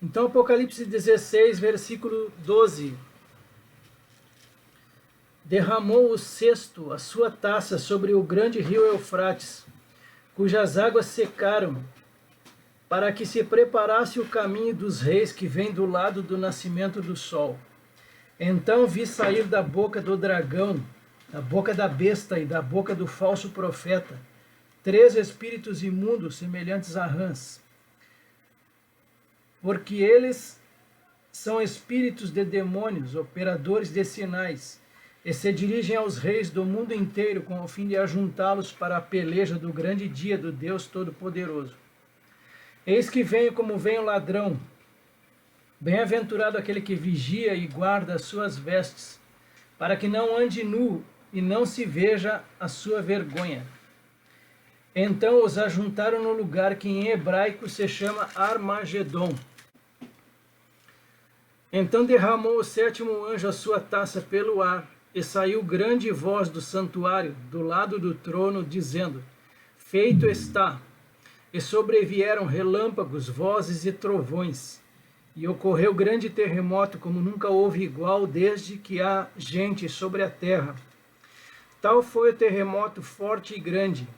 Então, Apocalipse 16, versículo 12. Derramou o sexto a sua taça sobre o grande rio Eufrates, cujas águas secaram, para que se preparasse o caminho dos reis que vem do lado do nascimento do sol. Então vi sair da boca do dragão, da boca da besta e da boca do falso profeta, 3 espíritos imundos semelhantes a rãs, porque eles são espíritos de demônios, operadores de sinais, e se dirigem aos reis do mundo inteiro com o fim de ajuntá-los para a peleja do grande dia do Deus Todo-Poderoso. Eis que venho como vem o ladrão. Bem-aventurado aquele que vigia e guarda as suas vestes, para que não ande nu e não se veja a sua vergonha. Então os ajuntaram no lugar que em hebraico se chama Armagedon. Então derramou o 7º anjo a sua taça pelo ar, e saiu grande voz do santuário, do lado do trono, dizendo: Feito está. E sobrevieram relâmpagos, vozes e trovões. E ocorreu grande terremoto, como nunca houve igual desde que há gente sobre a terra. Tal foi o terremoto forte e grande.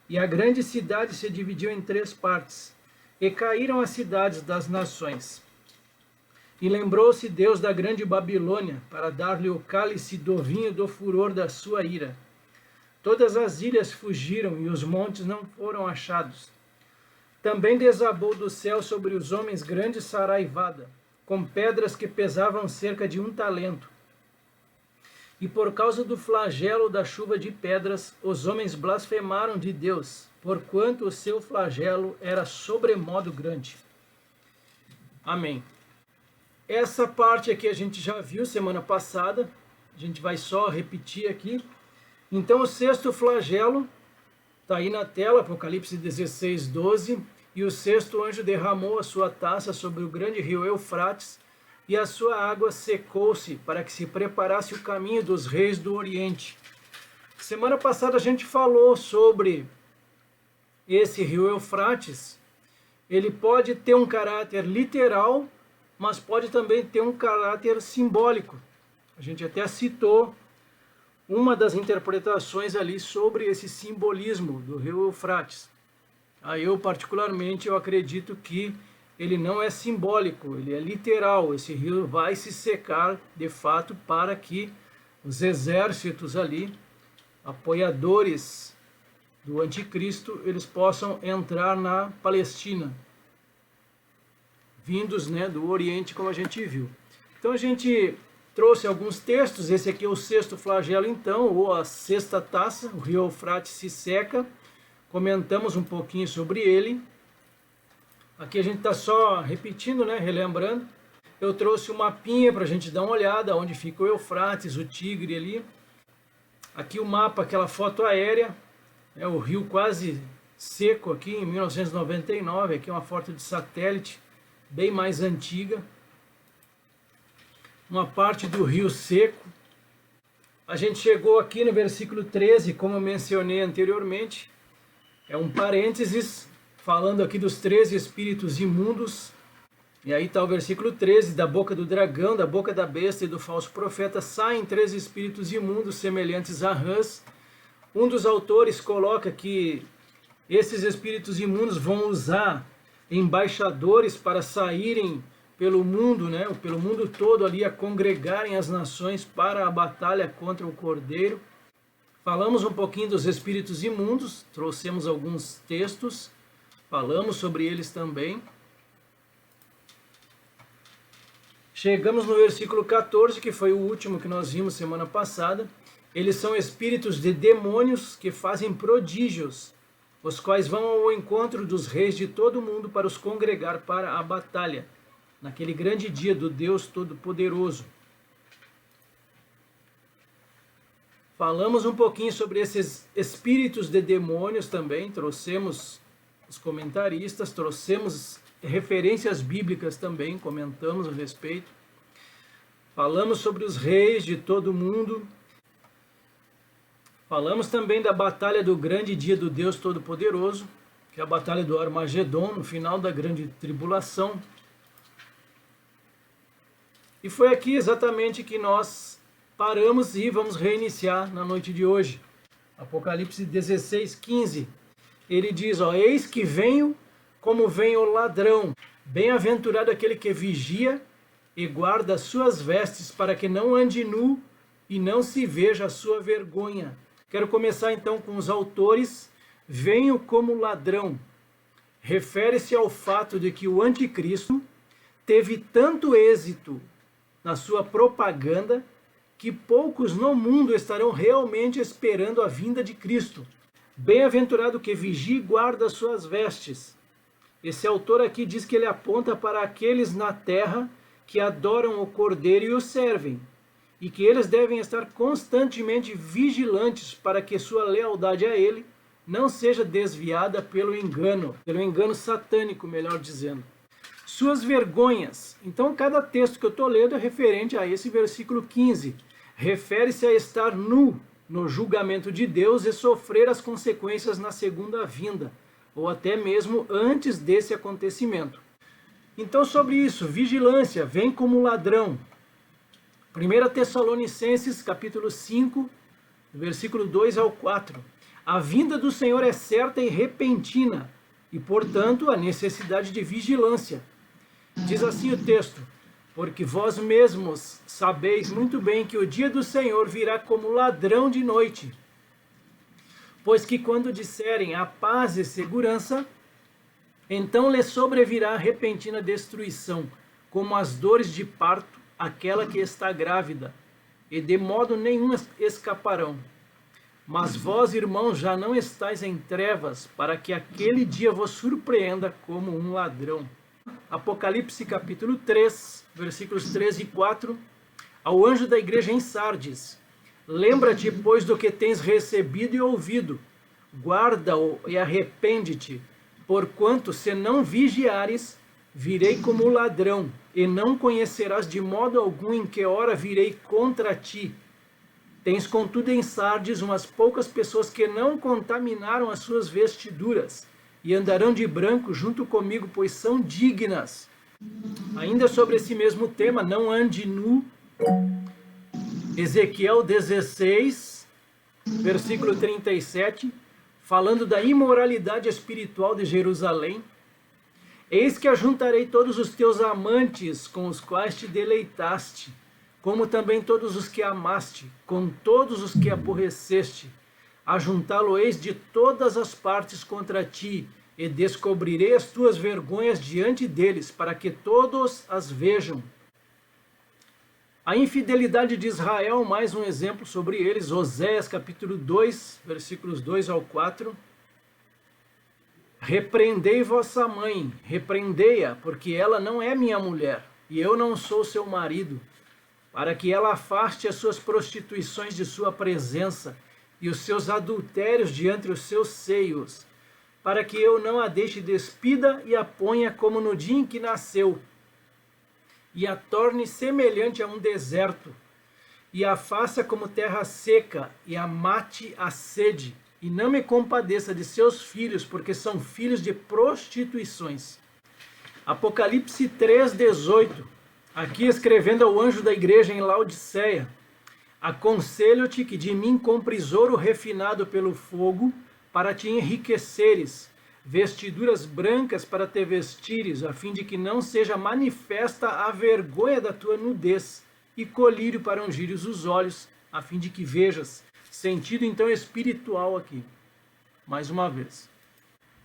E a grande cidade se dividiu em 3 partes, e caíram as cidades das nações. E lembrou-se Deus da grande Babilônia, para dar-lhe o cálice do vinho do furor da sua ira. Todas as ilhas fugiram, e os montes não foram achados. Também desabou do céu sobre os homens grande saraivada, com pedras que pesavam cerca de 1 talento. E por causa do flagelo da chuva de pedras, os homens blasfemaram de Deus, porquanto o seu flagelo era sobremodo grande. Amém. Essa parte aqui a gente já viu semana passada, a gente vai só repetir aqui. Então o 6º flagelo está aí na tela, Apocalipse 16, 12. E o 6º anjo derramou a sua taça sobre o grande rio Eufrates, e a sua água secou-se, para que se preparasse o caminho dos reis do Oriente. Semana passada a gente falou sobre esse rio Eufrates. Ele pode ter um caráter literal, mas pode também ter um caráter simbólico. A gente até citou uma das interpretações ali sobre esse simbolismo do rio Eufrates. Eu particularmente eu acredito que ele não é simbólico, ele é literal. Esse rio vai se secar de fato para que os exércitos ali, apoiadores do anticristo, eles possam entrar na Palestina, vindos, né, do Oriente, como a gente viu. Então a gente trouxe alguns textos. Esse aqui é o 6º flagelo então, ou a 6ª taça, o rio Eufrates se seca. Comentamos um pouquinho sobre ele. Aqui a gente está só repetindo, né, relembrando. Eu trouxe um mapinha para a gente dar uma olhada, onde fica o Eufrates, o Tigre ali. Aqui o mapa, aquela foto aérea, o rio quase seco aqui em 1999. Aqui é uma foto de satélite, bem mais antiga. Uma parte do rio seco. A gente chegou aqui no versículo 13, como eu mencionei anteriormente. É um parênteses, falando aqui dos 13 espíritos imundos. E aí está o versículo 13, da boca do dragão, da boca da besta e do falso profeta, saem 3 espíritos imundos semelhantes a rãs. Um dos autores coloca que esses espíritos imundos vão usar embaixadores para saírem pelo mundo, né, pelo mundo todo ali, a congregarem as nações para a batalha contra o Cordeiro. Falamos um pouquinho dos espíritos imundos, trouxemos alguns textos, falamos sobre eles também. Chegamos no versículo 14, que foi o último que nós vimos semana passada. Eles são espíritos de demônios que fazem prodígios, os quais vão ao encontro dos reis de todo o mundo para os congregar para a batalha, naquele grande dia do Deus Todo-Poderoso. Falamos um pouquinho sobre esses espíritos de demônios também, trouxemos os comentaristas, trouxemos referências bíblicas também, comentamos a respeito. Falamos sobre os reis de todo o mundo. Falamos também da batalha do grande dia do Deus Todo-Poderoso, que é a batalha do Armagedon, no final da grande tribulação. E foi aqui exatamente que nós paramos e vamos reiniciar na noite de hoje. Apocalipse 16, 15. Ele diz, eis que venho como vem o ladrão. Bem-aventurado aquele que vigia e guarda as suas vestes para que não ande nu e não se veja a sua vergonha. Quero começar então com os autores. Venho como ladrão. Refere-se ao fato de que o anticristo teve tanto êxito na sua propaganda que poucos no mundo estarão realmente esperando a vinda de Cristo. Bem-aventurado que vigia e guarda as suas vestes. Esse autor aqui diz que ele aponta para aqueles na terra que adoram o Cordeiro e o servem, e que eles devem estar constantemente vigilantes para que sua lealdade a ele não seja desviada pelo engano satânico, melhor dizendo. Suas vergonhas. Então, cada texto que eu estou lendo é referente a esse versículo 15. Refere-se a estar nu no julgamento de Deus e sofrer as consequências na segunda vinda, ou até mesmo antes desse acontecimento. Então, sobre isso, vigilância, vem como ladrão. 1 Tessalonicenses, capítulo 5, versículo 2 ao 4. A vinda do Senhor é certa e repentina, e, portanto, a necessidade de vigilância. Diz assim o texto, porque vós mesmos sabeis muito bem que o dia do Senhor virá como ladrão de noite. Pois que quando disserem a paz e segurança, então lhe sobrevirá repentina destruição, como as dores de parto, aquela que está grávida, e de modo nenhum escaparão. Mas vós, irmãos, já não estáis em trevas, para que aquele dia vos surpreenda como um ladrão. Apocalipse capítulo 3, versículos 13 e 4. Ao anjo da igreja em Sardes, lembra-te, pois, do que tens recebido e ouvido, guarda-o e arrepende-te, porquanto, se não vigiares, virei como ladrão, e não conhecerás de modo algum em que hora virei contra ti. Tens, contudo, em Sardes umas poucas pessoas que não contaminaram as suas vestiduras, e andarão de branco junto comigo, pois são dignas. Ainda sobre esse mesmo tema, não ande nu. Ezequiel 16, versículo 37, falando da imoralidade espiritual de Jerusalém. Eis que ajuntarei todos os teus amantes com os quais te deleitaste, como também todos os que amaste, com todos os que aborreceste. Ajuntá-lo-eis de todas as partes contra ti, e descobrirei as tuas vergonhas diante deles, para que todos as vejam. A infidelidade de Israel, mais um exemplo sobre eles, Oséias capítulo 2, versículos 2 ao 4. Repreendei vossa mãe, repreendei-a, porque ela não é minha mulher, e eu não sou seu marido, para que ela afaste as suas prostituições de sua presença, e os seus adultérios de entre os seus seios, para que eu não a deixe despida e a ponha como no dia em que nasceu, e a torne semelhante a um deserto, e a faça como terra seca, e a mate a sede, e não me compadeça de seus filhos, porque são filhos de prostituições. Apocalipse 3:18, aqui escrevendo ao anjo da igreja em Laodiceia, aconselho-te que de mim compres ouro refinado pelo fogo, para te enriqueceres, vestiduras brancas para te vestires, a fim de que não seja manifesta a vergonha da tua nudez, e colírio para ungires os olhos, a fim de que vejas. Sentido então espiritual aqui, mais uma vez.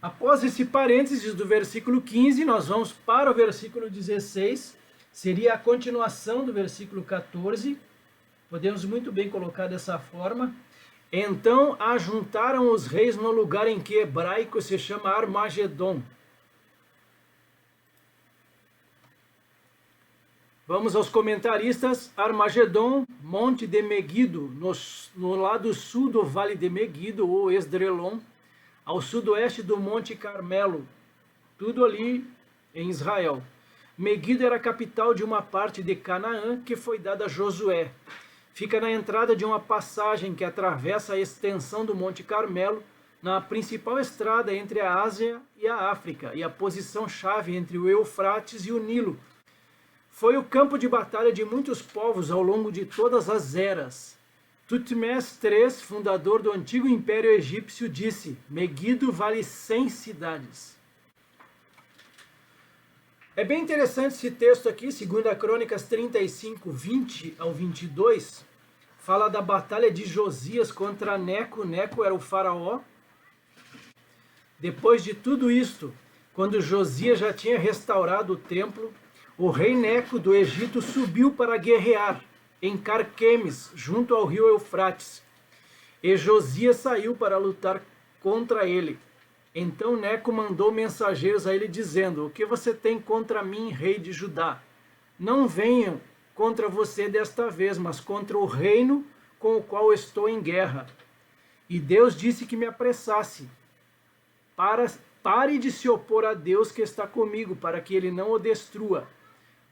Após esse parênteses do versículo 15, nós vamos para o versículo 16, seria a continuação do versículo 14, podemos muito bem colocar dessa forma. Então ajuntaram os reis no lugar em que hebraico se chama Armagedon. Vamos aos comentaristas. Armagedon, Monte de Meguido, no lado sul do Vale de Meguido, ou Esdrelon, ao sudoeste do Monte Carmelo, tudo ali em Israel. Meguido era a capital de uma parte de Canaã que foi dada a Josué. Fica na entrada de uma passagem que atravessa a extensão do Monte Carmelo, na principal estrada entre a Ásia e a África, e a posição-chave entre o Eufrates e o Nilo. Foi o campo de batalha de muitos povos ao longo de todas as eras. Tutmés III, fundador do antigo Império Egípcio, disse: Megido vale 100 cidades. É bem interessante esse texto aqui, 2 Crônicas 35, 20 ao 22, fala da batalha de Josias contra Neco. Neco era o faraó. Depois de tudo isto, quando Josias já tinha restaurado o templo, o rei Neco do Egito subiu para guerrear em Carquemes, junto ao rio Eufrates. E Josias saiu para lutar contra ele. Então Neco mandou mensageiros a ele dizendo: O que você tem contra mim, rei de Judá? Não venham contra você desta vez, mas contra o reino com o qual estou em guerra. E Deus disse que me apressasse. Pare de se opor a Deus que está comigo, para que ele não o destrua.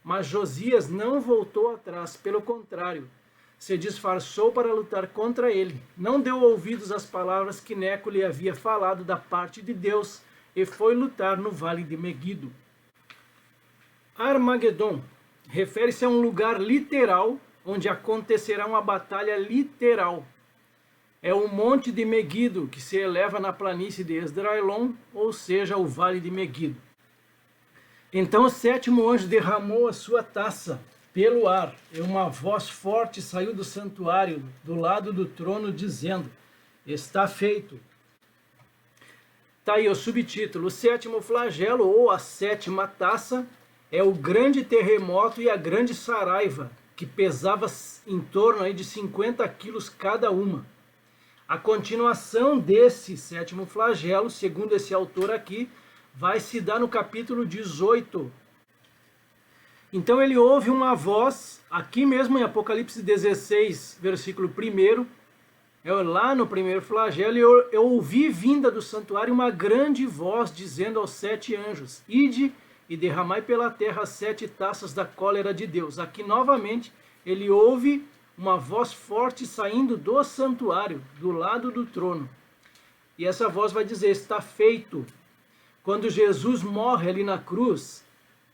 Mas Josias não voltou atrás, pelo contrário, se disfarçou para lutar contra ele. Não deu ouvidos às palavras que Neco lhe havia falado da parte de Deus e foi lutar no vale de Megido. Armagedon refere-se a um lugar literal onde acontecerá uma batalha literal. É o monte de Megido, que se eleva na planície de Esdraelon, ou seja, o vale de Megido. Então o sétimo anjo derramou a sua taça pelo ar, e uma voz forte saiu do santuário, do lado do trono, dizendo: Está feito. Está aí o subtítulo: O sétimo flagelo, ou a sétima taça, é o grande terremoto e a grande saraiva, que pesava em torno aí de 50 quilos cada uma. A continuação desse sétimo flagelo, segundo esse autor aqui, vai se dar no capítulo 18. Então ele ouve uma voz, aqui mesmo em Apocalipse 16, versículo 1, lá no primeiro flagelo, eu ouvi vinda do santuário uma grande voz dizendo aos 7 anjos: Ide e derramai pela terra as 7 taças da cólera de Deus. Aqui novamente ele ouve uma voz forte saindo do santuário, do lado do trono. E essa voz vai dizer: Está feito. Quando Jesus morre ali na cruz,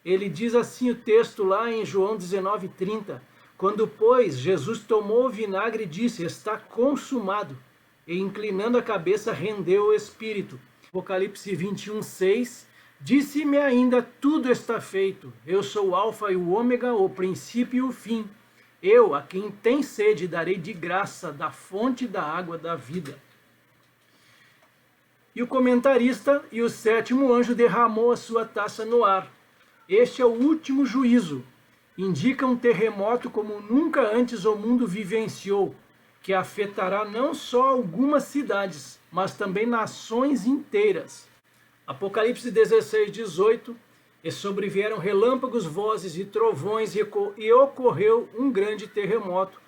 ele diz assim o texto lá em João 19:30. Quando, pois, Jesus tomou o vinagre, disse: Está consumado. E inclinando a cabeça, rendeu o espírito. Apocalipse 21:6. Disse-me ainda: Tudo está feito. Eu sou o alfa e o ômega, o princípio e o fim. Eu, a quem tem sede, darei de graça da fonte da água da vida. E o comentarista: E o sétimo anjo derramou a sua taça no ar. Este é o último juízo. Indica um terremoto como nunca antes o mundo vivenciou, que afetará não só algumas cidades, mas também nações inteiras. Apocalipse 16:18. E sobrevieram relâmpagos, vozes e trovões, e ocorreu um grande terremoto,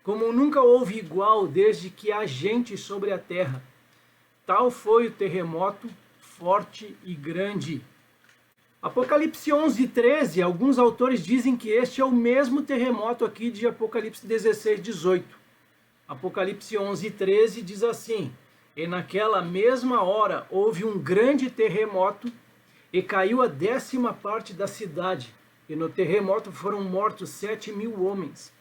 como nunca houve igual desde que há gente sobre a terra. Tal foi o terremoto, forte e grande. Apocalipse 11:13, alguns autores dizem que este é o mesmo terremoto aqui de Apocalipse 16:18. Apocalipse 11:13 diz assim: E naquela mesma hora houve um grande terremoto, e caiu a 10ª parte da cidade, e no terremoto foram mortos 7.000 homens,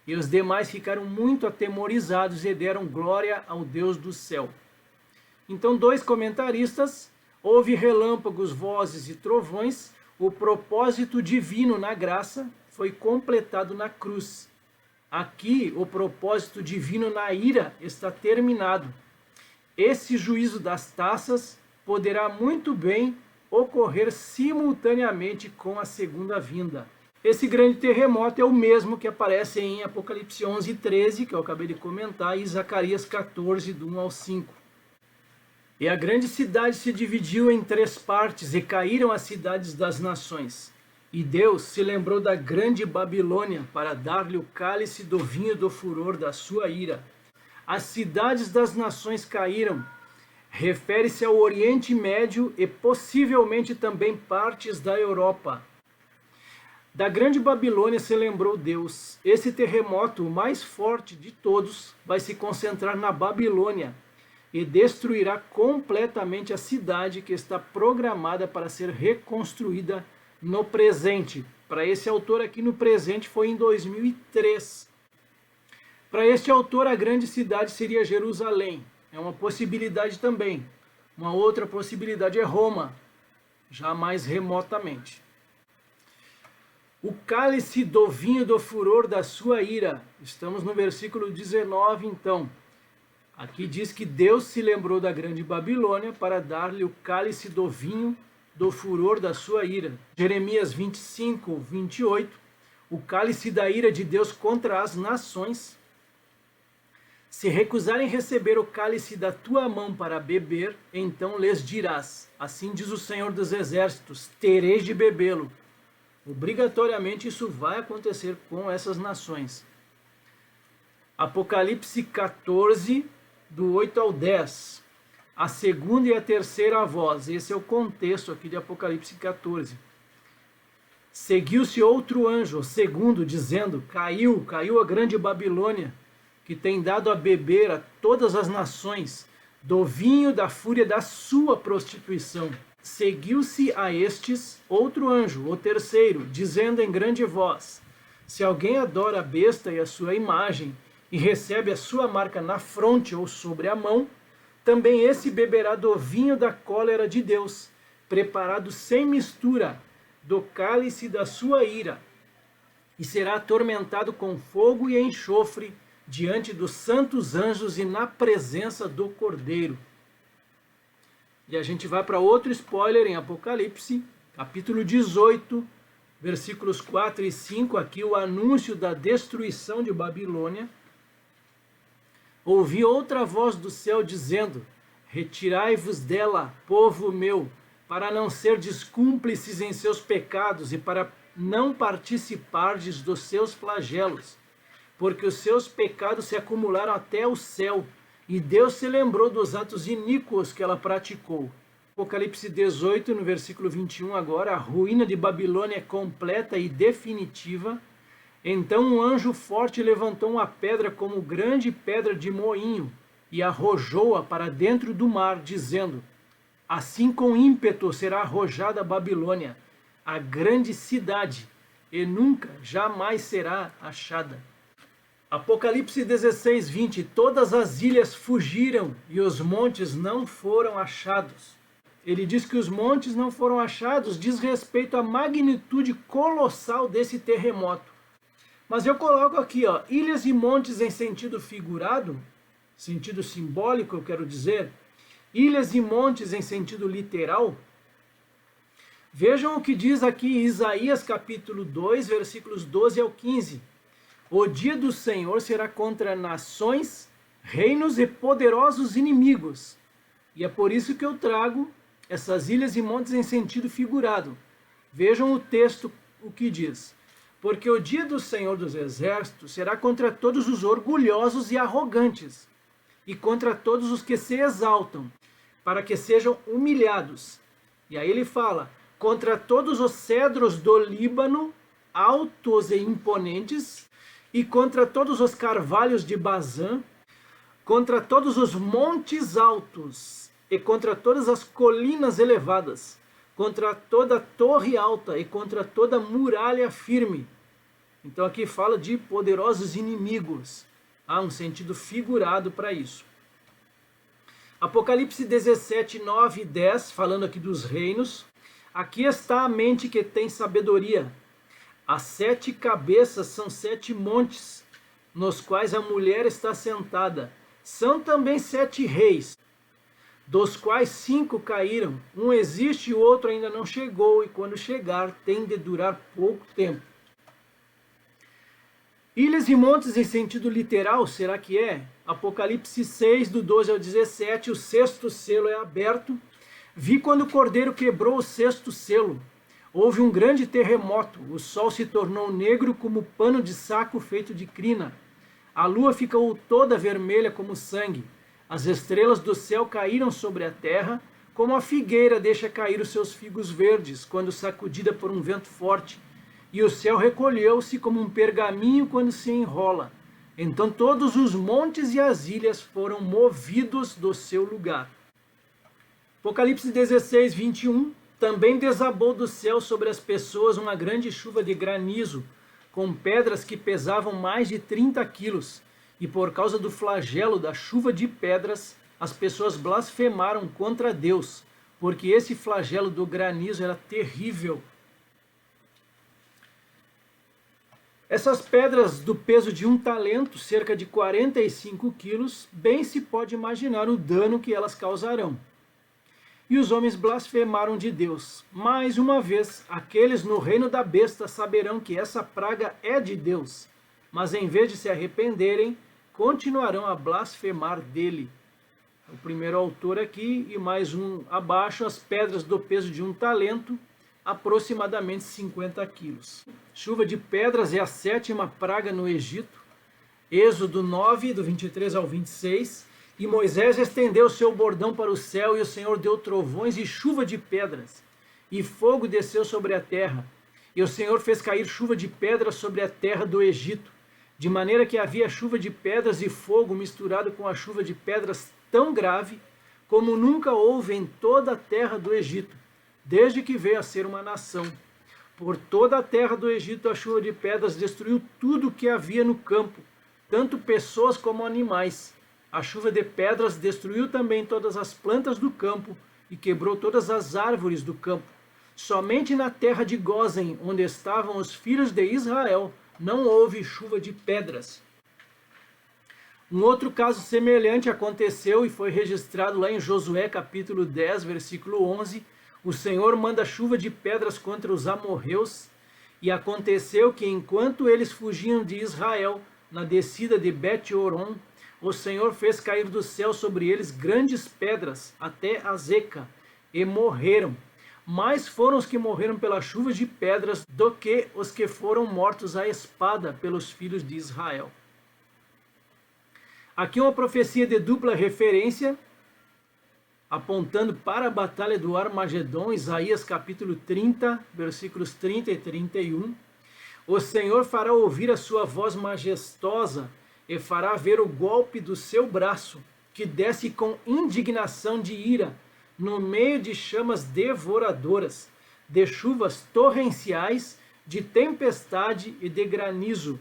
e os demais ficaram muito atemorizados e deram glória ao Deus do céu. Então, 2 comentaristas: houve relâmpagos, vozes e trovões, o propósito divino na graça foi completado na cruz. Aqui, o propósito divino na ira está terminado. Esse juízo das taças poderá muito bem ocorrer simultaneamente com a segunda vinda. Esse grande terremoto é o mesmo que aparece em Apocalipse 11:13, que eu acabei de comentar, e Zacarias 14, do 1 ao 5. E a grande cidade se dividiu em 3 partes, e caíram as cidades das nações. E Deus se lembrou da grande Babilônia para dar-lhe o cálice do vinho do furor da sua ira. As cidades das nações caíram. Refere-se ao Oriente Médio e possivelmente também partes da Europa. Da grande Babilônia se lembrou Deus. Esse terremoto, o mais forte de todos, vai se concentrar na Babilônia e destruirá completamente a cidade que está programada para ser reconstruída no presente. Para esse autor aqui no presente foi em 2003. Para este autor, a grande cidade seria Jerusalém. É uma possibilidade também. Uma outra possibilidade é Roma, já mais remotamente. O cálice do vinho do furor da sua ira. Estamos no versículo 19, então. Aqui diz que Deus se lembrou da grande Babilônia para dar-lhe o cálice do vinho do furor da sua ira. Jeremias 25, 28. O cálice da ira de Deus contra as nações. Se recusarem receber o cálice da tua mão para beber, então lhes dirás, assim diz o Senhor dos Exércitos, tereis de bebê-lo. Obrigatoriamente isso vai acontecer com essas nações. Apocalipse 14, do 8 ao 10. A segunda e a terceira voz. Esse é o contexto aqui de Apocalipse 14. Seguiu-se outro anjo, o segundo, dizendo, caiu a grande Babilônia, que tem dado a beber a todas as nações do vinho da fúria da sua prostituição. Seguiu-se a estes outro anjo, o terceiro, dizendo em grande voz, se alguém adora a besta e a sua imagem, e recebe a sua marca na fronte ou sobre a mão, também esse beberá do vinho da cólera de Deus, preparado sem mistura, do cálice da sua ira, e será atormentado com fogo e enxofre, diante dos santos anjos e na presença do Cordeiro. E a gente vai para outro spoiler em Apocalipse, capítulo 18, versículos 4 e 5, aqui o anúncio da destruição de Babilônia. Ouvi outra voz do céu dizendo, retirai-vos dela, povo meu, para não serdes cúmplices em seus pecados e para não participardes dos seus flagelos, porque os seus pecados se acumularam até o céu, e Deus se lembrou dos atos iníquos que ela praticou. Apocalipse 18, no versículo 21 agora, a ruína de Babilônia é completa e definitiva. Então um anjo forte levantou uma pedra como grande pedra de moinho, e arrojou-a para dentro do mar, dizendo, assim com ímpeto será arrojada a Babilônia, a grande cidade, e nunca, jamais será achada. Apocalipse 16, 20. Todas as ilhas fugiram e os montes não foram achados. Ele diz que os montes não foram achados, diz respeito à magnitude colossal desse terremoto. Mas eu coloco aqui, ó, ilhas e montes em sentido figurado, sentido simbólico, eu quero dizer, ilhas e montes em sentido literal. Vejam o que diz aqui Isaías capítulo 2, versículos 12 ao 15. O dia do Senhor será contra nações, reinos e poderosos inimigos. E é por isso que eu trago essas ilhas e montes em sentido figurado. Vejam o texto, o que diz. Porque o dia do Senhor dos Exércitos será contra todos os orgulhosos e arrogantes, e contra todos os que se exaltam, para que sejam humilhados. E aí ele fala, contra todos os cedros do Líbano, altos e imponentes, e contra todos os carvalhos de Bazã, contra todos os montes altos, e contra todas as colinas elevadas, contra toda torre alta, e contra toda muralha firme. Então aqui fala de poderosos inimigos. Há um sentido figurado para isso. Apocalipse 17, 9 e 10, falando aqui dos reinos. Aqui está a mente que tem sabedoria. As 7 cabeças são 7 montes, nos quais a mulher está sentada. São também 7 reis, dos quais 5 caíram. Um existe e o outro ainda não chegou, e quando chegar tem de durar pouco tempo. Ilhas e montes em sentido literal, será que é? Apocalipse 6, do 12 ao 17, o 6º selo é aberto. Vi quando o Cordeiro quebrou o 6º selo. Houve um grande terremoto, o sol se tornou negro como pano de saco feito de crina. A lua ficou toda vermelha como sangue. As estrelas do céu caíram sobre a terra, como a figueira deixa cair os seus figos verdes, quando sacudida por um vento forte. E o céu recolheu-se como um pergaminho quando se enrola. Então todos os montes e as ilhas foram movidos do seu lugar. Apocalipse 16, 21. Também desabou do céu sobre as pessoas uma grande chuva de granizo, com pedras que pesavam mais de 30 quilos. E por causa do flagelo da chuva de pedras, as pessoas blasfemaram contra Deus, porque esse flagelo do granizo era terrível. Essas pedras do peso de 1 talento, cerca de 45 quilos, bem se pode imaginar o dano que elas causarão. E os homens blasfemaram de Deus. Mais uma vez, aqueles no reino da besta saberão que essa praga é de Deus, mas em vez de se arrependerem, continuarão a blasfemar dele. O primeiro autor aqui e mais um abaixo, as pedras do peso de 1 talento, aproximadamente 50 quilos. Chuva de pedras é a 7ª praga no Egito. Êxodo 9, do 23 ao 26. E Moisés estendeu seu bordão para o céu, e o Senhor deu trovões e chuva de pedras, e fogo desceu sobre a terra. E o Senhor fez cair chuva de pedras sobre a terra do Egito, de maneira que havia chuva de pedras e fogo misturado com a chuva de pedras tão grave, como nunca houve em toda a terra do Egito, desde que veio a ser uma nação. Por toda a terra do Egito a chuva de pedras destruiu tudo o que havia no campo, tanto pessoas como animais. A chuva de pedras destruiu também todas as plantas do campo e quebrou todas as árvores do campo. Somente na terra de Gósen, onde estavam os filhos de Israel, não houve chuva de pedras. Um outro caso semelhante aconteceu e foi registrado lá em Josué capítulo 10, versículo 11. O Senhor manda chuva de pedras contra os amorreus, e aconteceu que enquanto eles fugiam de Israel, na descida de Bet-Horon, o Senhor fez cair do céu sobre eles grandes pedras, até Azeca, e morreram. Mais foram os que morreram pela chuva de pedras do que os que foram mortos à espada pelos filhos de Israel. Aqui uma profecia de dupla referência, apontando para a batalha do Armagedon, Isaías capítulo 30, versículos 30 e 31. O Senhor fará ouvir a sua voz majestosa, e fará ver o golpe do seu braço, que desce com indignação de ira, no meio de chamas devoradoras, de chuvas torrenciais, de tempestade e de granizo,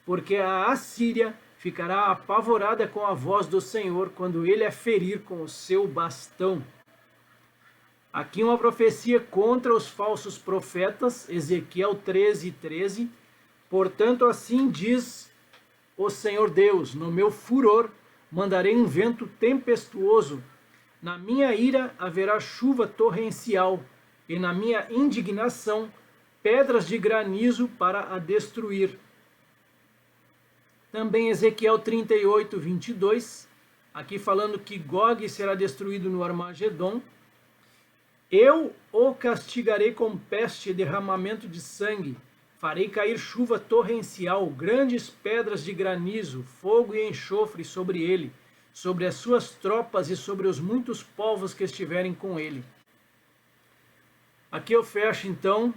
porque a Assíria ficará apavorada com a voz do Senhor, quando ele a ferir com o seu bastão. Aqui uma profecia contra os falsos profetas, Ezequiel 13, 13. Portanto, assim diz o Senhor Deus: no meu furor mandarei um vento tempestuoso, na minha ira haverá chuva torrencial, e na minha indignação pedras de granizo para a destruir. Também Ezequiel 38, 22, aqui falando que Gog será destruído no Armagedon. Eu o castigarei com peste e derramamento de sangue. Farei cair chuva torrencial, grandes pedras de granizo, fogo e enxofre sobre ele, sobre as suas tropas e sobre os muitos povos que estiverem com ele. Aqui eu fecho então,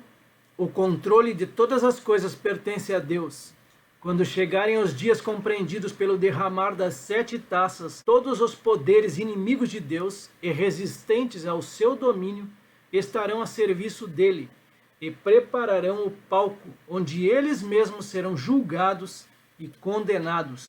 o controle de todas as coisas pertence a Deus. Quando chegarem os dias compreendidos pelo derramar das 7 taças, todos os poderes inimigos de Deus e resistentes ao seu domínio estarão a serviço dele, e prepararão o palco onde eles mesmos serão julgados e condenados.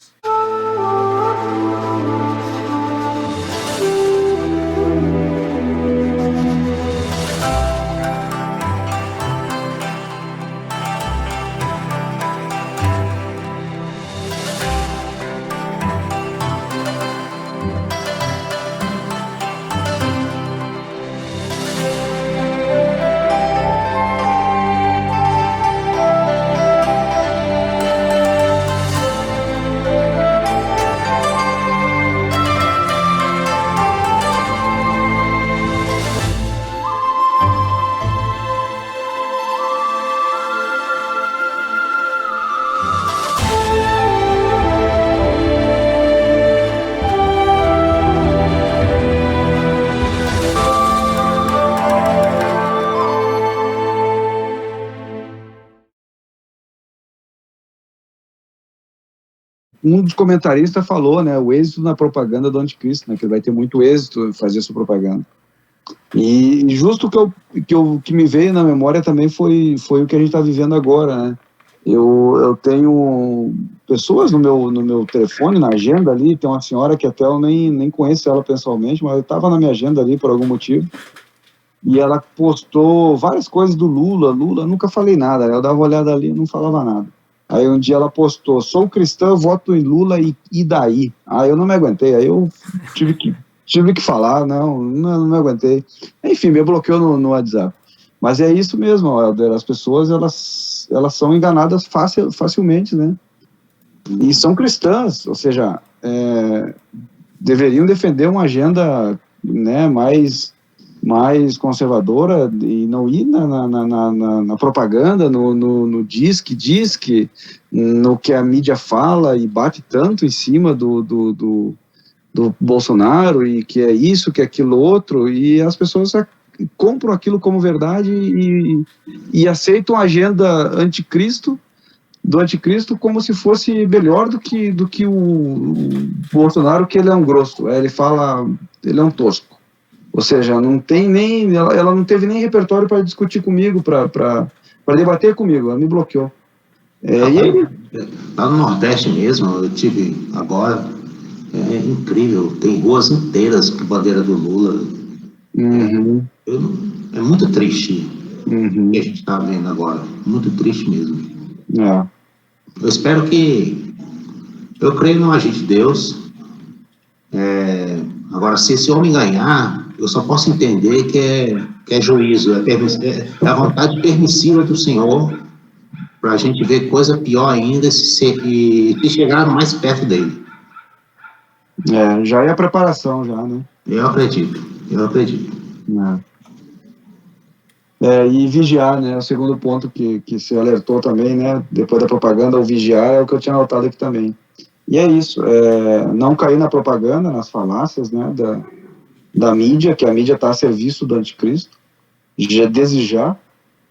Um dos comentaristas falou, né, o êxito na propaganda do anticristo, né, que ele vai ter muito êxito em fazer sua propaganda. E justo que me veio na memória também foi o que a gente está vivendo agora, né? Eu tenho pessoas no meu telefone, na agenda ali, tem uma senhora que até eu nem conheço ela pessoalmente, mas eu estava na minha agenda ali por algum motivo, e ela postou várias coisas do Lula, nunca falei nada, eu dava uma olhada ali e não falava nada. Aí um dia ela postou, sou cristã, voto em Lula e daí? Aí eu não me aguentei, aí eu tive que falar, não me aguentei. Enfim, me bloqueou no WhatsApp. Mas é isso mesmo, Helder, as pessoas, elas são enganadas facilmente, né? E são cristãs, ou seja, deveriam defender uma agenda, né, mais conservadora e não ir na propaganda, no diz que, no que a mídia fala e bate tanto em cima do Bolsonaro e que é isso, que é aquilo outro, e as pessoas compram aquilo como verdade e aceitam a agenda do anticristo como se fosse melhor do que o Bolsonaro, que ele é um grosso, ele fala, ele é um tosco. Ou seja, não tem nem, ela não teve nem repertório para discutir comigo, para debater comigo, ela me bloqueou. E aí, lá no Nordeste mesmo, eu tive agora, é incrível, tem ruas inteiras com bandeira do Lula. uhum, É muito triste uhum, o que a gente está vendo agora, muito triste mesmo. é. Eu espero que, eu creio no agir de Deus. Agora, se esse homem ganhar, eu só posso entender que é juízo, é a vontade permissiva do Senhor, para a gente ver coisa pior ainda se chegar mais perto dele. Já é a preparação, já, né? Eu acredito. E vigiar, né? O segundo ponto que se alertou também, né? Depois da propaganda, o vigiar é o que eu tinha notado aqui também. E é isso, não cair na propaganda, nas falácias, né? Da mídia, que a mídia está a serviço do anticristo, desejar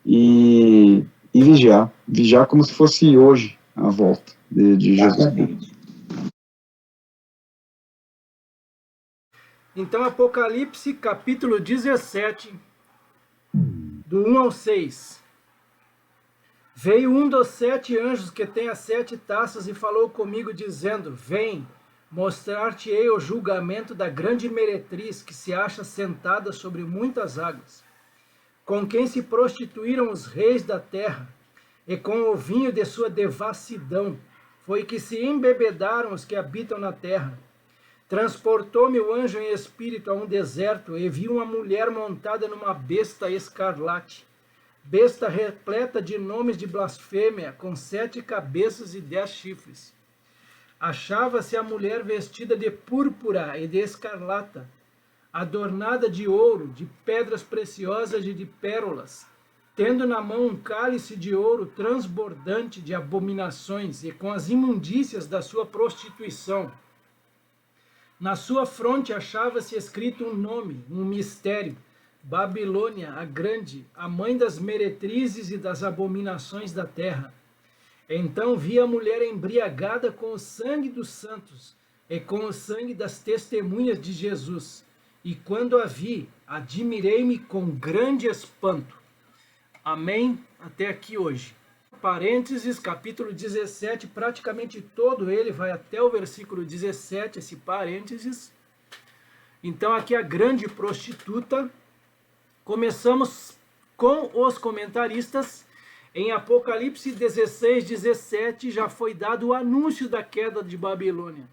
e vigiar. Vigiar como se fosse hoje a volta de Jesus. Então, Apocalipse, capítulo 17, do 1 ao 6. Veio um dos 7 anjos que tem as 7 taças e falou comigo, dizendo: Vem, mostrar-te-ei o julgamento da grande meretriz que se acha sentada sobre muitas águas, com quem se prostituíram os reis da terra, e com o vinho de sua devassidão foi que se embebedaram os que habitam na terra. Transportou-me o anjo em espírito a um deserto, e vi uma mulher montada numa besta escarlate, besta repleta de nomes de blasfêmia, com 7 cabeças e 10 chifres. Achava-se a mulher vestida de púrpura e de escarlata, adornada de ouro, de pedras preciosas e de pérolas, tendo na mão um cálice de ouro transbordante de abominações e com as imundícias da sua prostituição. Na sua fronte achava-se escrito um nome, um mistério: Babilônia, a Grande, a mãe das meretrizes e das abominações da terra. Então vi a mulher embriagada com o sangue dos santos e com o sangue das testemunhas de Jesus. E quando a vi, admirei-me com grande espanto. Amém? Até aqui hoje. Parênteses, capítulo 17, praticamente todo ele vai até o versículo 17, esse parênteses. Então aqui a grande prostituta. Começamos com os comentaristas. Em Apocalipse 16, 17 já foi dado o anúncio da queda de Babilônia.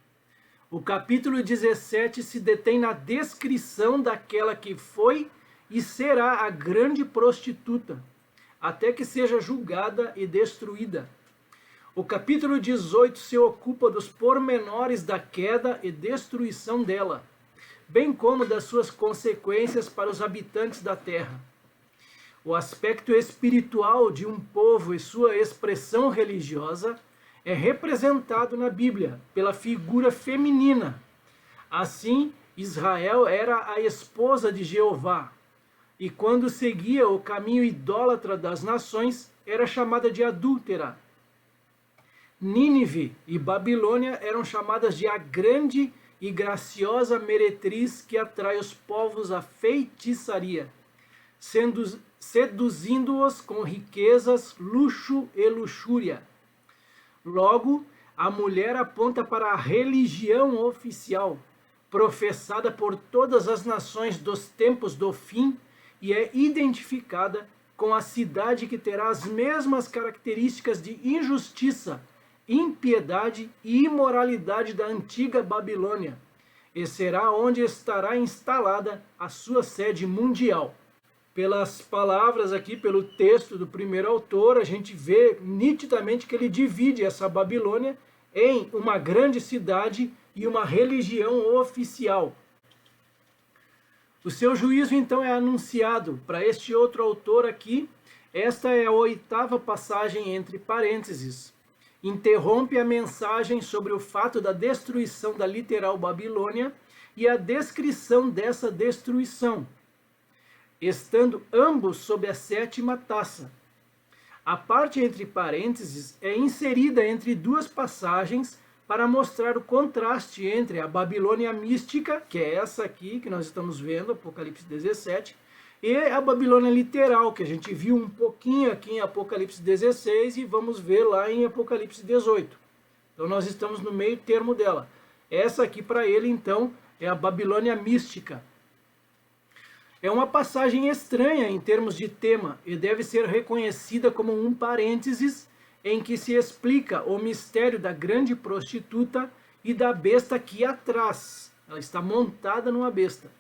O capítulo 17 se detém na descrição daquela que foi e será a grande prostituta, até que seja julgada e destruída. O capítulo 18 se ocupa dos pormenores da queda e destruição dela, bem como das suas consequências para os habitantes da terra. O aspecto espiritual de um povo e sua expressão religiosa é representado na Bíblia pela figura feminina. Assim, Israel era a esposa de Jeová, e quando seguia o caminho idólatra das nações, era chamada de adúltera. Nínive e Babilônia eram chamadas de a Grande e graciosa meretriz que atrai os povos à feitiçaria, seduzindo-os com riquezas, luxo e luxúria. Logo, a mulher aponta para a religião oficial, professada por todas as nações dos tempos do fim, e é identificada com a cidade que terá as mesmas características de injustiça, impiedade e imoralidade da antiga Babilônia, e será onde estará instalada a sua sede mundial. Pelas palavras aqui, pelo texto do primeiro autor, a gente vê nitidamente que ele divide essa Babilônia em uma grande cidade e uma religião oficial. O seu juízo, então, é anunciado para este outro autor aqui. Esta é a 8ª passagem entre parênteses. Interrompe a mensagem sobre o fato da destruição da literal Babilônia e a descrição dessa destruição, estando ambos sob a 7ª taça. A parte entre parênteses é inserida entre duas passagens para mostrar o contraste entre a Babilônia mística, que é essa aqui que nós estamos vendo, Apocalipse 17, e a Babilônia literal, que a gente viu um pouquinho aqui em Apocalipse 16 e vamos ver lá em Apocalipse 18. Então nós estamos no meio termo dela. Essa aqui para ele, então, é a Babilônia mística. É uma passagem estranha em termos de tema e deve ser reconhecida como um parênteses em que se explica o mistério da grande prostituta e da besta que a traz. Ela está montada numa besta.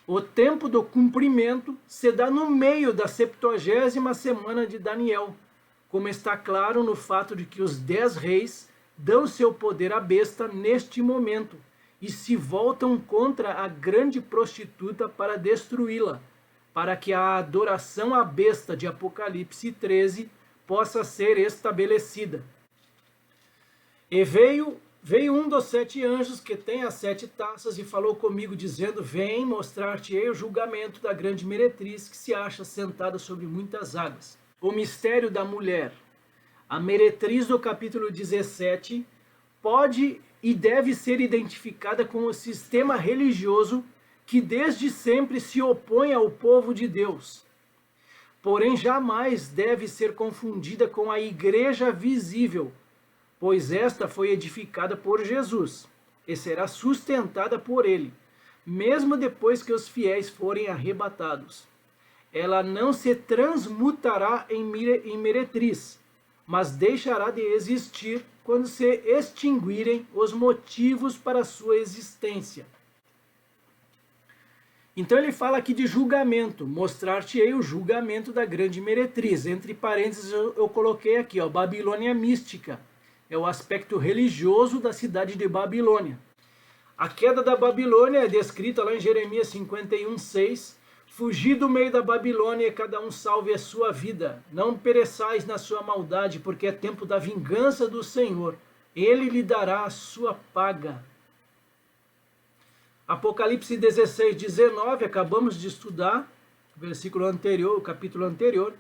O tempo do cumprimento se dá no meio da 70ª semana de Daniel, como está claro no fato de que os 10 reis dão seu poder à besta neste momento e se voltam contra a grande prostituta para destruí-la, para que a adoração à besta de Apocalipse 13 possa ser estabelecida. E veio um dos 7 anjos que tem as 7 taças e falou comigo, dizendo: Vem, mostrar-te-ei o julgamento da grande meretriz que se acha sentada sobre muitas águas. O mistério da mulher. A meretriz do capítulo 17 pode e deve ser identificada com o sistema religioso que desde sempre se opõe ao povo de Deus. Porém, jamais deve ser confundida com a igreja visível, pois esta foi edificada por Jesus e será sustentada por ele, mesmo depois que os fiéis forem arrebatados. Ela não se transmutará em meretriz, mas deixará de existir quando se extinguirem os motivos para sua existência. Então ele fala aqui de julgamento, mostrar-te-ei o julgamento da grande meretriz. Entre parênteses eu coloquei aqui, ó, Babilônia mística. É o aspecto religioso da cidade de Babilônia. A queda da Babilônia é descrita lá em Jeremias 51:6. Fugi do meio da Babilônia e cada um salve a sua vida. Não pereçais na sua maldade, porque é tempo da vingança do Senhor. Ele lhe dará a sua paga. Apocalipse 16:19, acabamos de estudar, versículo anterior, o capítulo anterior.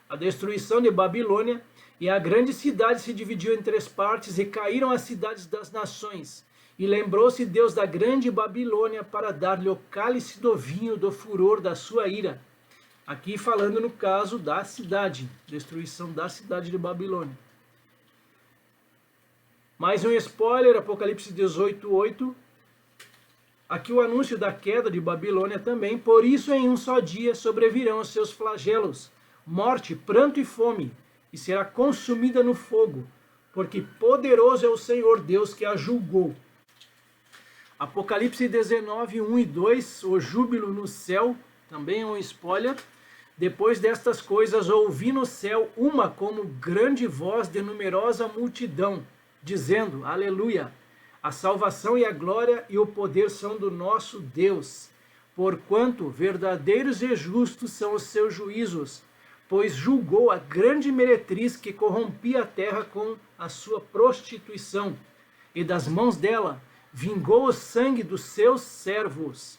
A destruição de Babilônia, e a grande cidade se dividiu em 3 partes, e caíram as cidades das nações. E lembrou-se Deus da grande Babilônia para dar-lhe o cálice do vinho do furor da sua ira. Aqui falando no caso da cidade, destruição da cidade de Babilônia. Mais um spoiler, Apocalipse 18:8. Aqui o anúncio da queda de Babilônia também. Por isso em um só dia sobrevirão os seus flagelos, morte, pranto e fome, e será consumida no fogo, porque poderoso é o Senhor Deus que a julgou. Apocalipse 19:1 e 2, o júbilo no céu, também é um spoiler. Depois destas coisas ouvi no céu uma como grande voz de numerosa multidão, dizendo: Aleluia! A salvação e a glória e o poder são do nosso Deus, porquanto verdadeiros e justos são os seus juízos, pois julgou a grande meretriz que corrompia a terra com a sua prostituição, e das mãos dela vingou o sangue dos seus servos.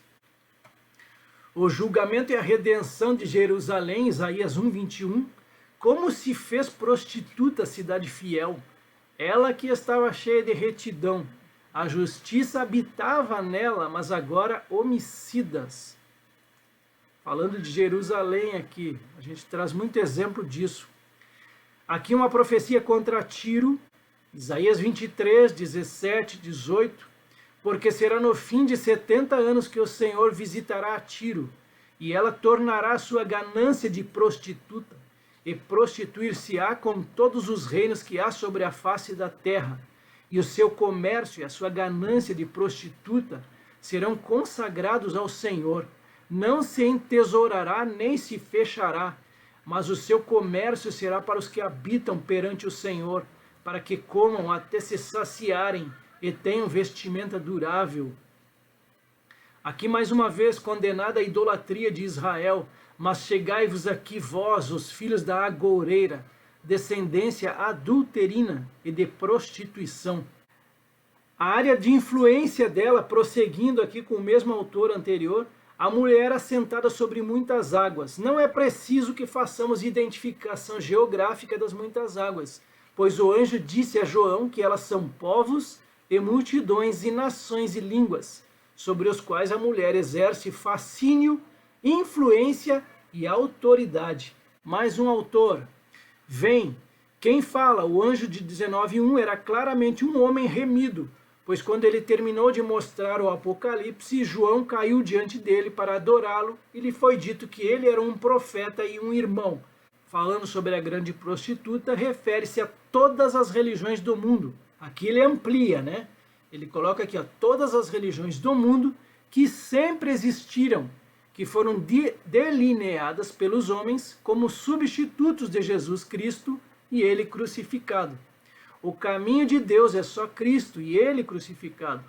O julgamento e a redenção de Jerusalém, Isaías 1:21, como se fez prostituta a cidade fiel, ela que estava cheia de retidão, A justiça habitava nela, mas agora homicidas. Falando de Jerusalém aqui, a gente traz muito exemplo disso. Aqui uma profecia contra Tiro, Isaías 23, 17, 18. Porque será no fim de 70 anos que o Senhor visitará a Tiro, e ela tornará sua ganância de prostituta, e prostituir-se-á com todos os reinos que há sobre a face da terra, e o seu comércio e a sua ganância de prostituta serão consagrados ao Senhor. Não se entesourará nem se fechará, mas o seu comércio será para os que habitam perante o Senhor, para que comam até se saciarem e tenham vestimenta durável. Aqui mais uma vez condenada a idolatria de Israel, mas chegai-vos aqui vós, os filhos da agoureira, descendência adulterina e de prostituição. A área de influência dela, prosseguindo aqui com o mesmo autor anterior, a mulher assentada sobre muitas águas. Não é preciso que façamos identificação geográfica das muitas águas, pois o anjo disse a João que elas são povos e multidões e nações e línguas, sobre os quais a mulher exerce fascínio, influência e autoridade. Mais um autor. Vem. Quem fala, o anjo de 19:1, era claramente um homem remido, pois quando ele terminou de mostrar o Apocalipse, João caiu diante dele para adorá-lo, e lhe foi dito que ele era um profeta e um irmão. Falando sobre a grande prostituta, refere-se a todas as religiões do mundo. Aqui ele amplia, né? Ele coloca aqui, ó, todas as religiões do mundo que sempre existiram, que foram delineadas pelos homens como substitutos de Jesus Cristo e ele crucificado. O caminho de Deus é só Cristo e ele crucificado.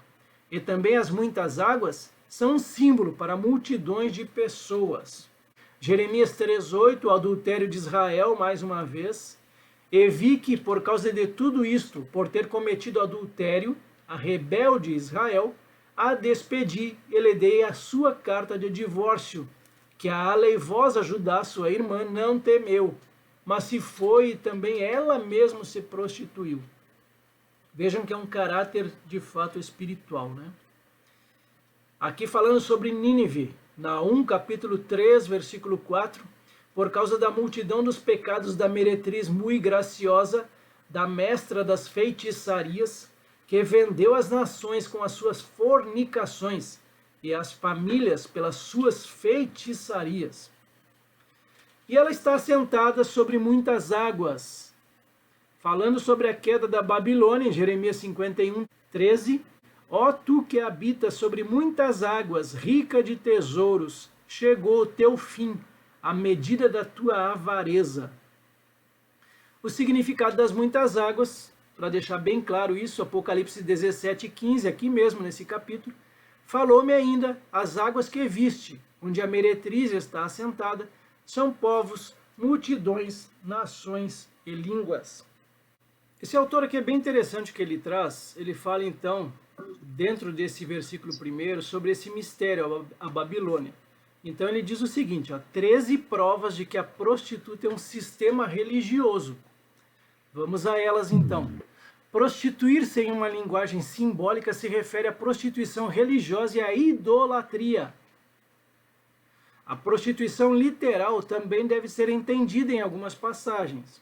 E também as muitas águas são um símbolo para multidões de pessoas. Jeremias 3:8, o adultério de Israel, mais uma vez. E vi que, por causa de tudo isto, por ter cometido adultério, a rebelde Israel, a despedi e lhe dei a sua carta de divórcio, que a aleivosa Judá, sua irmã, não temeu, mas se foi e também ela mesma se prostituiu. Vejam que é um caráter de fato espiritual, né? Aqui falando sobre Nínive, Naum capítulo 3, versículo 4, por causa da multidão dos pecados da meretriz muito graciosa, da mestra das feitiçarias, que vendeu as nações com as suas fornicações e as famílias pelas suas feitiçarias. E ela está sentada sobre muitas águas. Falando sobre a queda da Babilônia, em Jeremias 51:13, ó tu que habitas sobre muitas águas, rica de tesouros, chegou o teu fim, a medida da tua avareza. O significado das muitas águas, para deixar bem claro isso, Apocalipse 17:15, aqui mesmo nesse capítulo, falou-me ainda, as águas que viste, onde a meretriz está assentada, são povos, multidões, nações e línguas. Esse autor aqui é bem interessante que ele traz, ele fala então, dentro desse versículo primeiro, sobre esse mistério, a Babilônia. Então ele diz o seguinte, ó, 13 provas de que a prostituta é um sistema religioso. Vamos a elas então. Prostituir-se em uma linguagem simbólica se refere à prostituição religiosa e à idolatria. A prostituição literal também deve ser entendida em algumas passagens.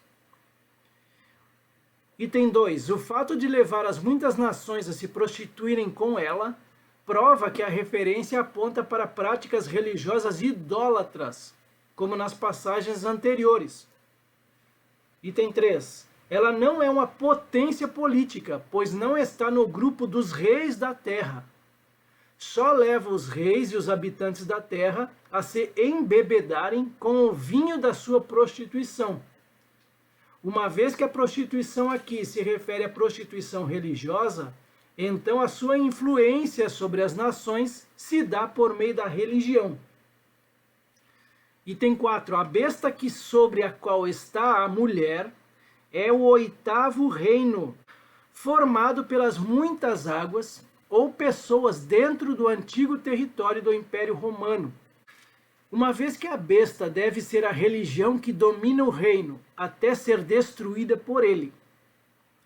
Item 2. O fato de levar as muitas nações a se prostituírem com ela prova que a referência aponta para práticas religiosas idólatras, como nas passagens anteriores. Item 3. Ela não é uma potência política, pois não está no grupo dos reis da terra. Só leva os reis e os habitantes da terra a se embebedarem com o vinho da sua prostituição. Uma vez que a prostituição aqui se refere à prostituição religiosa, então a sua influência sobre as nações se dá por meio da religião. Item 4. A besta que sobre a qual está a mulher é o 8º reino, formado pelas muitas águas, ou pessoas dentro do antigo território do Império Romano. Uma vez que a besta deve ser a religião que domina o reino, até ser destruída por ele.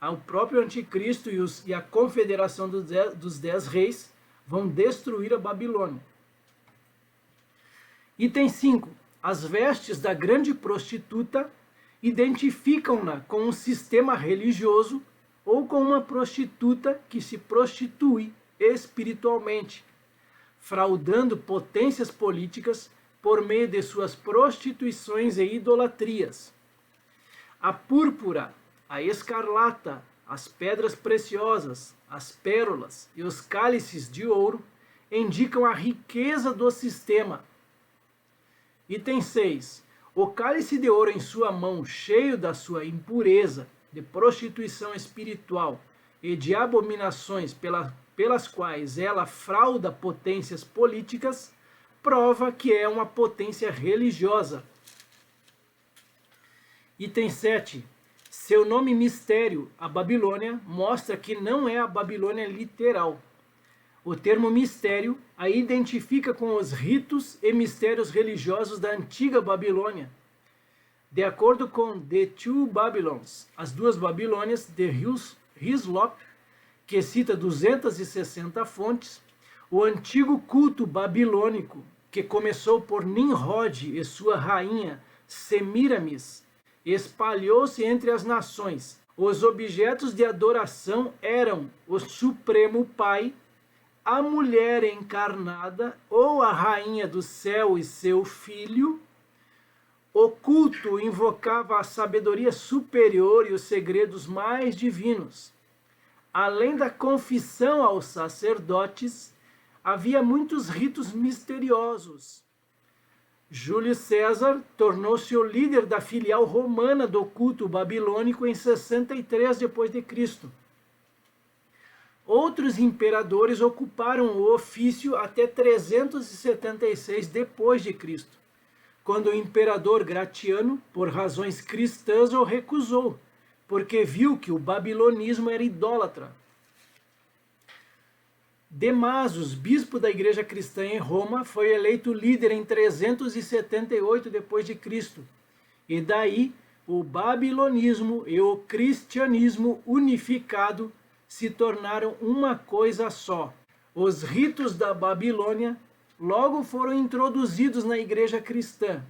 O próprio anticristo e a confederação dos 10 reis vão destruir a Babilônia. Item 5. As vestes da grande prostituta identificam-na com um sistema religioso ou com uma prostituta que se prostitui espiritualmente, fraudando potências políticas por meio de suas prostituições e idolatrias. A púrpura, a escarlata, as pedras preciosas, as pérolas e os cálices de ouro indicam a riqueza do sistema. Item 6. O cálice de ouro em sua mão, cheio da sua impureza, de prostituição espiritual e de abominações pelas quais ela frauda potências políticas, prova que é uma potência religiosa. Item 7. Seu nome mistério, a Babilônia, mostra que não é a Babilônia literal. O termo mistério a identifica com os ritos e mistérios religiosos da antiga Babilônia. De acordo com The Two Babylons, as duas Babilônias, de Hislop, que cita 260 fontes, o antigo culto babilônico, que começou por Nimrod e sua rainha Semiramis, espalhou-se entre as nações. Os objetos de adoração eram o Supremo Pai, a mulher encarnada ou a rainha do céu e seu filho. O culto invocava a sabedoria superior e os segredos mais divinos. Além da confissão aos sacerdotes, havia muitos ritos misteriosos. Júlio César tornou-se o líder da filial romana do culto babilônico em 63 d.C. Outros imperadores ocuparam o ofício até 376 d.C., quando o imperador Gratiano, por razões cristãs, o recusou, porque viu que o babilonismo era idólatra. Damasus, bispo da igreja cristã em Roma, foi eleito líder em 378 d.C. E daí o babilonismo e o cristianismo unificado se tornaram uma coisa só. Os ritos da Babilônia logo foram introduzidos na igreja cristã.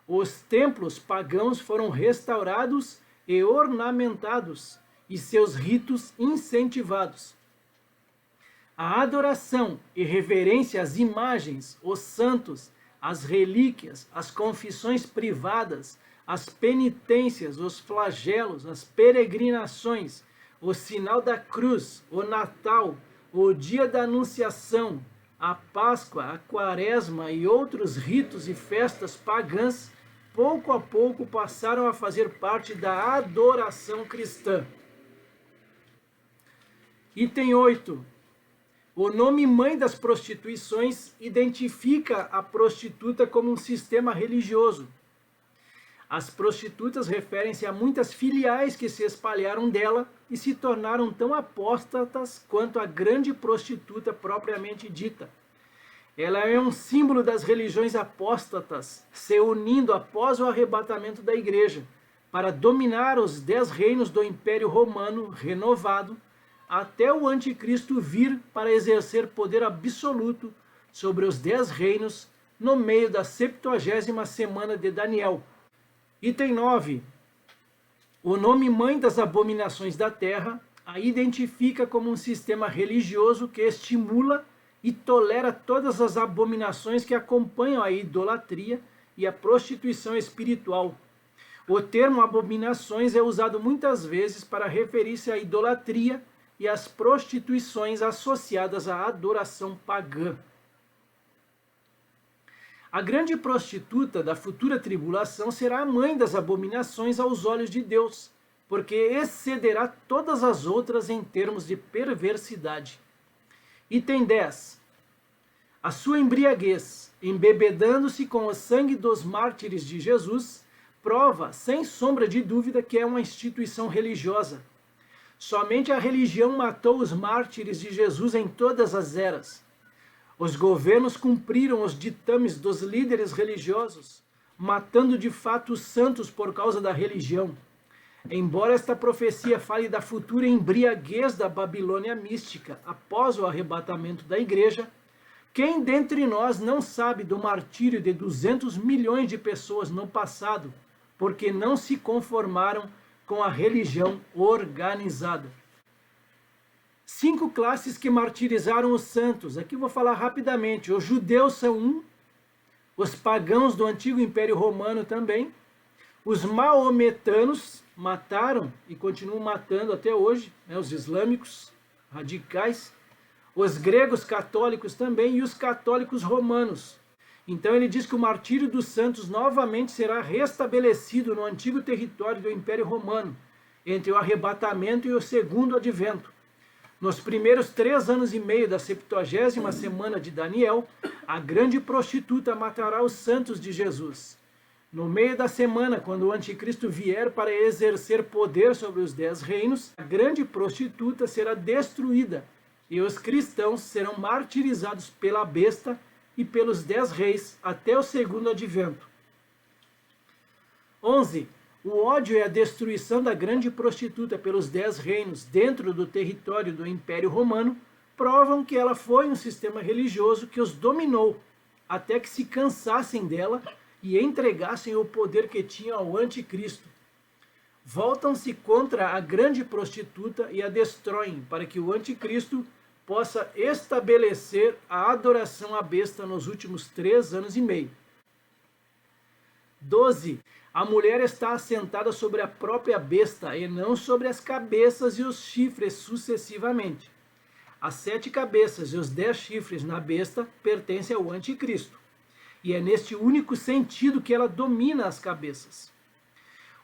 Os templos pagãos foram restaurados e ornamentados, e seus ritos incentivados. A adoração e reverência às imagens, os santos, as relíquias, as confissões privadas, as penitências, os flagelos, as peregrinações, o sinal da cruz, o Natal, o dia da Anunciação, a Páscoa, a Quaresma e outros ritos e festas pagãs, pouco a pouco passaram a fazer parte da adoração cristã. Item 8. O nome mãe das prostituições identifica a prostituta como um sistema religioso. As prostitutas referem-se a muitas filiais que se espalharam dela e se tornaram tão apóstatas quanto a grande prostituta propriamente dita. Ela é um símbolo das religiões apóstatas, se unindo após o arrebatamento da igreja, para dominar os 10 reinos do Império Romano renovado, até o anticristo vir para exercer poder absoluto sobre os 10 reinos no meio da 70ª semana de Daniel. Item 9. O nome mãe das abominações da terra a identifica como um sistema religioso que estimula e tolera todas as abominações que acompanham a idolatria e a prostituição espiritual. O termo abominações é usado muitas vezes para referir-se à idolatria e às prostituições associadas à adoração pagã. A grande prostituta da futura tribulação será a mãe das abominações aos olhos de Deus, porque excederá todas as outras em termos de perversidade. Item 10. A sua embriaguez, embebedando-se com o sangue dos mártires de Jesus, prova, sem sombra de dúvida, que é uma instituição religiosa. Somente a religião matou os mártires de Jesus em todas as eras. Os governos cumpriram os ditames dos líderes religiosos, matando de fato os santos por causa da religião. Embora esta profecia fale da futura embriaguez da Babilônia mística após o arrebatamento da igreja, quem dentre nós não sabe do martírio de 200 milhões de pessoas no passado, porque não se conformaram com a religião organizada? 5 classes que martirizaram os santos. Aqui vou falar rapidamente. Os judeus são um, os pagãos do antigo Império Romano também, os maometanos mataram e continuam matando até hoje, né, os islâmicos radicais, os gregos católicos também e os católicos romanos. Então ele diz que o martírio dos santos novamente será restabelecido no antigo território do Império Romano, entre o arrebatamento e o segundo advento. Nos primeiros 3 anos e meio da 70ª semana de Daniel, a grande prostituta matará os santos de Jesus. No meio da semana, quando o anticristo vier para exercer poder sobre os 10 reinos, a grande prostituta será destruída e os cristãos serão martirizados pela besta e pelos 10 reis até o segundo advento. 11. O ódio e a destruição da grande prostituta pelos 10 reinos dentro do território do Império Romano provam que ela foi um sistema religioso que os dominou até que se cansassem dela e entregassem o poder que tinham ao anticristo. Voltam-se contra a grande prostituta e a destroem para que o anticristo possa estabelecer a adoração à besta nos últimos 3 anos e meio. 12. A mulher está assentada sobre a própria besta e não sobre as cabeças e os chifres sucessivamente. As 7 cabeças e os 10 chifres na besta pertencem ao anticristo. E é neste único sentido que ela domina as cabeças.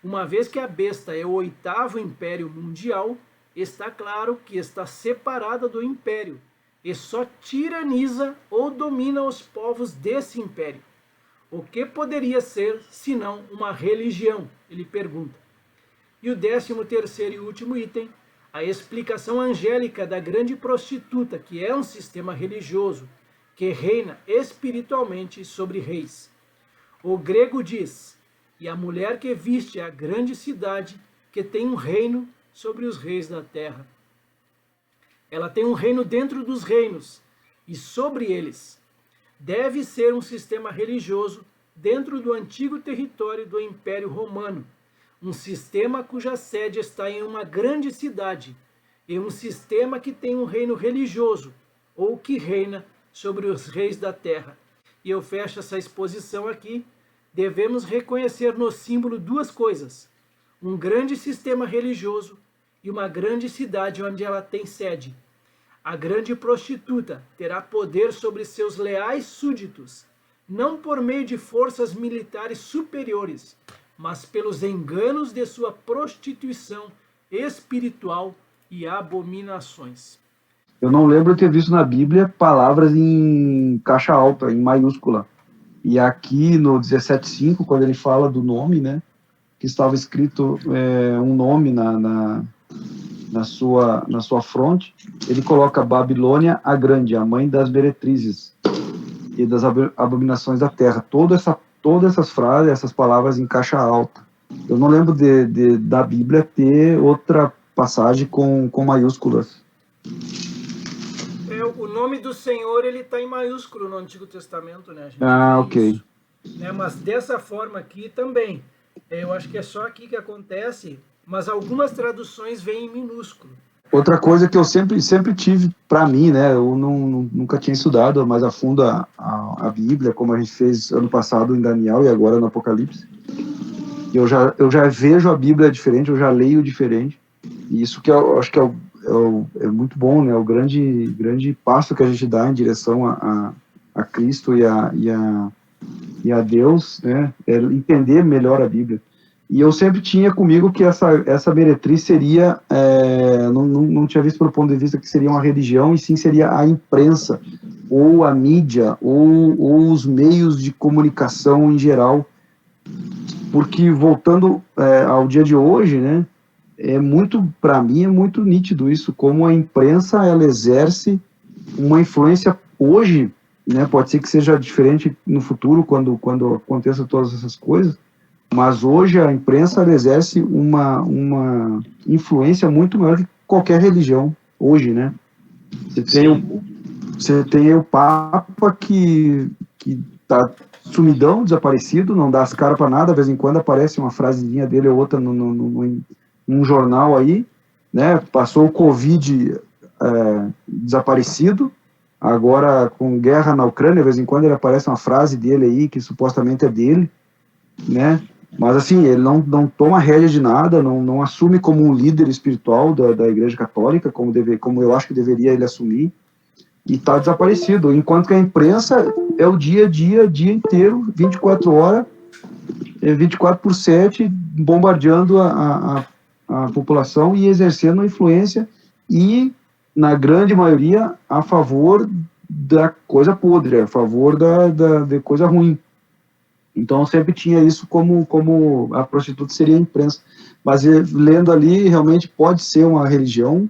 Uma vez que a besta é o 8º império mundial, está claro que está separada do império e só tiraniza ou domina os povos desse império. O que poderia ser, senão uma religião? Ele pergunta. E o 13º e último item, a explicação angélica da grande prostituta, que é um sistema religioso, que reina espiritualmente sobre reis. O grego diz, e a mulher que viste a grande cidade, que tem um reino sobre os reis da terra. Ela tem um reino dentro dos reinos, e sobre eles. Deve ser um sistema religioso dentro do antigo território do Império Romano, um sistema cuja sede está em uma grande cidade, e um sistema que tem um reino religioso, ou que reina sobre os reis da terra. E eu fecho essa exposição aqui. Devemos reconhecer no símbolo 2 coisas: um grande sistema religioso e uma grande cidade onde ela tem sede. A grande prostituta terá poder sobre seus leais súditos, não por meio de forças militares superiores, mas pelos enganos de sua prostituição espiritual e abominações. Eu não lembro ter visto na Bíblia palavras em caixa alta, em maiúscula. E aqui no 17:5, quando ele fala do nome, né, que estava escrito um nome na sua fronte, ele coloca Babilônia a Grande, a mãe das meretrizes e das abominações da terra. Todas essas frases, essas palavras em caixa alta. Eu não lembro da Bíblia ter outra passagem com maiúsculas. O nome do Senhor, ele está em maiúsculo no Antigo Testamento, né? A gente ok. Isso, né? Mas dessa forma aqui também. Eu acho que é só aqui que acontece, mas algumas traduções vêm em minúsculo. Outra coisa que eu sempre tive para mim, né? Eu nunca tinha estudado mais a fundo a Bíblia, como a gente fez ano passado em Daniel e agora no Apocalipse. Eu já vejo a Bíblia diferente, eu já leio diferente. E isso que eu acho que é muito bom, né? O grande passo que a gente dá em direção a Cristo e a Deus, né? É entender melhor a Bíblia. E eu sempre tinha comigo que essa meretriz seria, não tinha visto pelo ponto de vista que seria uma religião, e sim seria a imprensa, ou a mídia, ou os meios de comunicação em geral. Porque, voltando ao dia de hoje, né? Para mim é muito nítido isso, como a imprensa ela exerce uma influência hoje, né, pode ser que seja diferente no futuro, quando aconteçam todas essas coisas, Mas hoje a imprensa ela exerce uma influência muito maior que qualquer religião, hoje, né? Você tem o Papa que tá sumidão, desaparecido, não dá as caras para nada, de vez em quando aparece uma frasezinha dele ou outra num jornal aí, né? Passou o Covid desaparecido, agora com guerra na Ucrânia, de vez em quando ele aparece uma frase dele aí, que supostamente é dele, né? Mas assim, ele não toma rédea de nada, não assume como um líder espiritual da Igreja Católica, como eu acho que deveria ele assumir, e está desaparecido, enquanto que a imprensa é o dia a dia, dia inteiro, 24 horas, 24/7, bombardeando a população e exercendo influência, e, na grande maioria, a favor da coisa podre, a favor da coisa ruim. Então, eu sempre tinha isso como a prostituta seria a imprensa. Mas, lendo ali, realmente pode ser uma religião,